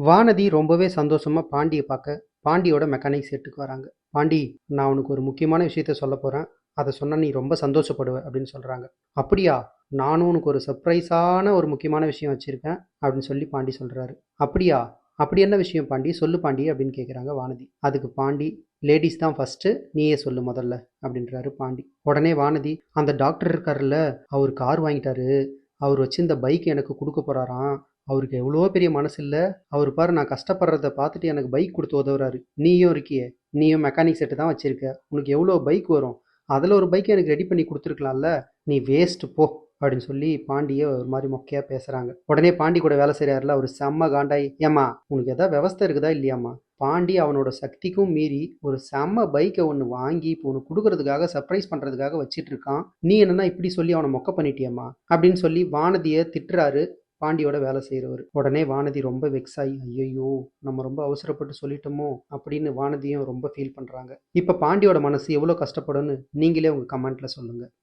வானதி ரொம்பவே சந்தோஷமா பாண்டிய பார்க்க பாண்டியோட மெக்கானிக் செட்டுக்கு வராங்க. பாண்டி, நான் உனக்கு ஒரு முக்கியமான விஷயத்த சொல்ல போறேன். அதை சொன்னா நீ ரொம்ப சந்தோஷப்படுவ அப்படின்னு சொல்றாங்க. அப்படியா? நானும் உனக்கு ஒரு சர்ப்ரைஸான ஒரு முக்கியமான விஷயம் வச்சிருக்கேன் அப்படின்னு சொல்லி பாண்டி சொல்றாரு. அப்படியா? அப்படி என்ன விஷயம் பாண்டி? சொல்லு பாண்டி அப்படின்னு கேட்குறாங்க வானதி. அதுக்கு பாண்டி, லேடிஸ் தான் ஃபர்ஸ்ட், நீயே சொல்லு முதல்ல அப்படின்றாரு பாண்டி. உடனே வானதி, அந்த டாக்டர் இருக்காருல்ல, அவர் கார் வாங்கிட்டாரு, அவர் வச்சிருந்த பைக் எனக்கு கொடுக்க போறாராம். அவருக்கு எவ்வளோ பெரிய மனசு இல்லை. அவர் பாரு, நான் கஷ்டப்படுறத பார்த்துட்டு எனக்கு பைக் கொடுத்து உதவுறாரு. நீயும் இருக்கியே, நீயும் மெக்கானிக் செட்டு தான் வச்சிருக்க, உனக்கு எவ்வளோ பைக் வரும், அதில் ஒரு பைக் எனக்கு ரெடி பண்ணி கொடுத்துருக்கலாம்ல, நீ வேஸ்ட் போ அப்படின்னு சொல்லி பாண்டியை ஒரு மாதிரி மொக்கையாக பேசுகிறாங்க. உடனே பாண்டி கூட வேலை செய்கிறாருல அவர் செம்ம காண்டாய், ஏம்மா உனக்கு எதாவது விவஸ்தை இருக்குதா இல்லையாம்மா? பாண்டி அவனோட சக்திக்கும் மீறி ஒரு செம்ம பைக்கை ஒன்று வாங்கி இப்போ உனக்கு கொடுக்கறதுக்காக சர்ப்ரைஸ் பண்ணுறதுக்காக வச்சிட்டு இருக்கான். நீ என்னன்னா இப்படி சொல்லி அவனை மொக்க பண்ணிட்டியம்மா அப்படின்னு சொல்லி வானதியை திட்டுறாரு பாண்டியோட வேலை செய்கிறவர். உடனே வானதி ரொம்ப வெக்ஸ் ஆகி, ஐயோ நம்ம ரொம்ப அவசரப்பட்டு சொல்லிட்டோமோ அப்படின்னு வானதியும் ரொம்ப ஃபீல் பண்ணுறாங்க. இப்போ பாண்டியோட மனசு எவ்வளோ கஷ்டப்படும்னு நீங்களே உங்கள் கமெண்ட்டில் சொல்லுங்கள்.